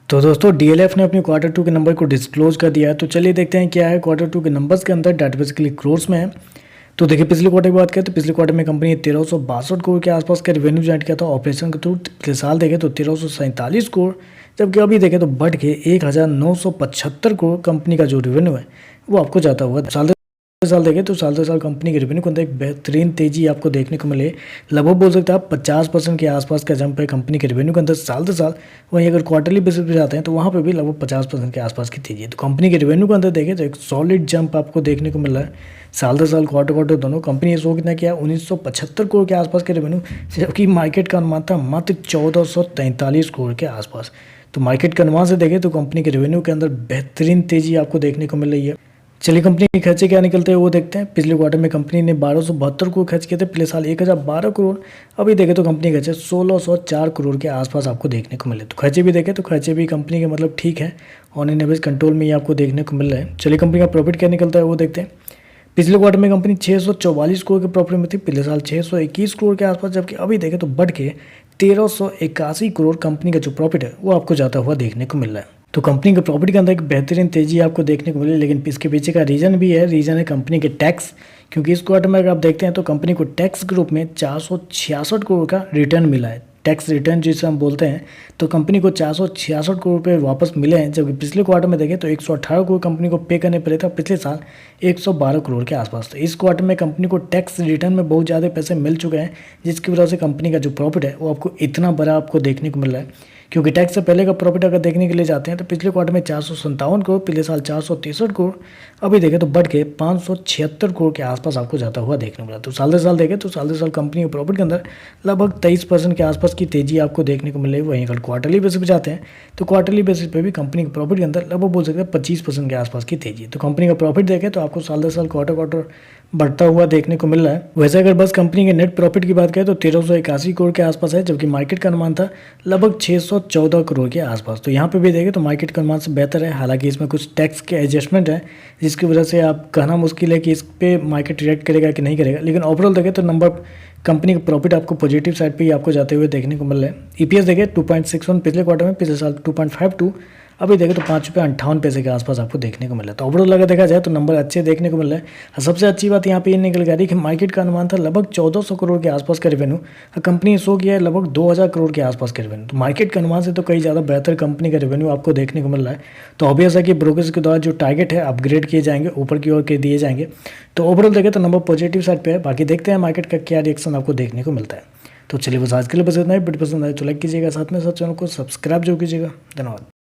तो दोस्तों डीएलएफ ने अपने क्वार्टर टू के नंबर को डिस्क्लोज कर दिया है। तो चलिए देखते हैं क्या है क्वार्टर टू के नंबर्स के अंदर। डाटा बेसिकली क्रोर्स में है। तो देखिए पिछले क्वार्टर की बात करें तो पिछले क्वार्टर में कंपनी ने 1362 करोड़ के आसपास का रेवेन्यू जनरेट किया था ऑपरेशन के थ्रू। पिछले साल देखें तो 1347 करोड़, जबकि अभी देखें तो बढ़ के 1975 करोड़ कंपनी का जो रेवेन्यू है वो आपको जाता हुआ साल देखें तो साल दर साल कंपनी के रेवेन्यू के अंदर एक बेहतरीन तेजी आपको देखने को मिले। लगभग बोल सकते हैं आप 50% के आसपास का जंप है कंपनी के रेवेन्यू के अंदर साल दर साल। वहीं अगर क्वार्टरली बेसिस पे जाते हैं तो वहाँ पे भी लगभग 50% के आसपास की तेजी है। तो कंपनी के रेवेन्यू के अंदर देखें तो एक सॉलिड जंप आपको देखने को मिल रहा है साल दर साल, क्वार्टर दोनों। कंपनी ने शो कितना किया 1975 करोड़ के आसपास के रेवेन्यू, जबकि मार्केट का अनुमान था मात्र 1443 करोड़ के आसपास। तो मार्केट के अनुमान से देखें तो कंपनी के रेवेन्यू के अंदर बेहतरीन तेजी आपको देखने को मिल रही है। चलिए कंपनी के खर्चे क्या निकलते हैं वो देखते हैं। पिछले क्वार्टर में कंपनी ने 1272 करोड़ खर्च किए थे, पिछले साल 1012 करोड़। अभी देखें तो कंपनी के खर्चे 1604 करोड़ के आसपास आपको देखने को मिले। तो खर्चे भी देखें तो खर्चे भी कंपनी के मतलब ठीक है, ऑन एन एवरेज कंट्रोल में ही आपको देखने को मिल रहा है। चलिए कंपनी का प्रॉफिट क्या निकलता है वो देखते हैं। पिछले क्वार्टर में कंपनी 644 करोड़ के प्रॉफिट में थी, पिछले साल 621 करोड़ के आसपास, जबकि अभी देखें तो बढ़ के 1381 करोड़ कंपनी का जो प्रॉफिट है वो आपको जाता हुआ देखने को मिल रहा है। तो कंपनी के प्रॉफिट के अंदर एक बेहतरीन तेजी आपको देखने को मिली, लेकिन इसके पीछे का रीज़न भी है। रीज़न है कंपनी के टैक्स, क्योंकि इस क्वार्टर में अगर आप देखते हैं तो कंपनी को टैक्स के रूप में 466 करोड़ का रिटर्न मिला है। टैक्स रिटर्न जिसे हम बोलते हैं, तो कंपनी को 466 करोड़ रुपये वापस मिले हैं, जबकि पिछले क्वार्टर में देखें तो 118 करोड़ कंपनी को पे करने पड़े था, पिछले साल 112 करोड़ के आसपास। तो इस क्वार्टर में कंपनी को टैक्स रिटर्न में बहुत ज़्यादा पैसे मिल चुके हैं, जिसकी वजह से कंपनी का जो प्रॉफिट है वो आपको इतना बड़ा आपको देखने को मिल रहा है। क्योंकि टैक्स से पहले का प्रॉफिट अगर देखने के लिए जाते हैं तो पिछले क्वार्टर में 457 करोड़, पिछले साल 463 करोड़, अभी देखें तो बढ़ के 576 करोड़ के आसपास आपको जाता हुआ देखने को मिला। तो साल दर साल देखें तो साल दर साल कंपनी के प्रॉफिट के अंदर लगभग 23% के आसपास की तेजी आपको देखने को मिल रही है। वहीं अगर क्वार्टरली बेसिस पे जाते हैं तो क्वार्टरली बेसिस पे भी कंपनी के प्रॉफिट के अंदर लगभग बोल सकते हैं 25% के आसपास की तेजी है। तो कंपनी का प्रॉफिट देखें तो आपको साल दर साल क्वार्टर बढ़ता हुआ देखने को मिल रहा है। वैसे अगर बस कंपनी के नेट प्रॉफिट की बात करें तो 1381 करोड़ के आसपास है, जबकि मार्केट का अनुमान था लगभग 614 करोड़ के आसपास। तो यहाँ पे भी देखें तो मार्केट का अनुमान से बेहतर है। हालांकि इसमें कुछ टैक्स के एडजस्टमेंट है, जिसकी वजह से आप कहना मुश्किल है कि इस पे मार्केट रिएक्ट करेगा कि नहीं करेगा। लेकिन ओवरऑल देखें तो नंबर कंपनी का प्रॉफिट आपको पॉजिटिव साइड पे ही आपको जाते हुए देखने को मिल रहा है। ईपीएस देखें 2.61 पिछले क्वार्टर में, पिछले साल 2.52, अभी देखें तो 5 रुपये 58 पैसे के आसपास आपको देखने को मिला है। तो ओवरऑल अगर देखा जाए तो नंबर अच्छे देखने को मिल रहा है। सबसे अच्छी बात यहाँ पे ये निकल गई कि मार्केट का अनुमान था लगभग 1400 करोड़ के आसपास का रेवेन्यू, कंपनी ने शो किया है लगभग 2000 करोड़ के आसपास का रेवेन्यू। तो मार्केट के अनुमान से तो कई ज़्यादा बेहतर कंपनी का रेवेन्यू आपको देखने को मिल रहा है। तो ऑब्वियस है कि ब्रोकर्स के द्वारा जो टारगेट है अपग्रेड किए जाएंगे, ऊपर की ओर के दिए जाएंगे। तो ओवरऑल देखें तो नंबर पॉजिटिव साइड पे है। बाकी देखते हैं मार्केट का क्या रिएक्शन आपको देखने को मिलता है। तो चलिए बस आज के लिए बस इतना ही। वीडियो पसंद आए तो लाइक कीजिएगा, साथ में साथ चैनल को सब्सक्राइब जरूर कीजिएगा। धन्यवाद।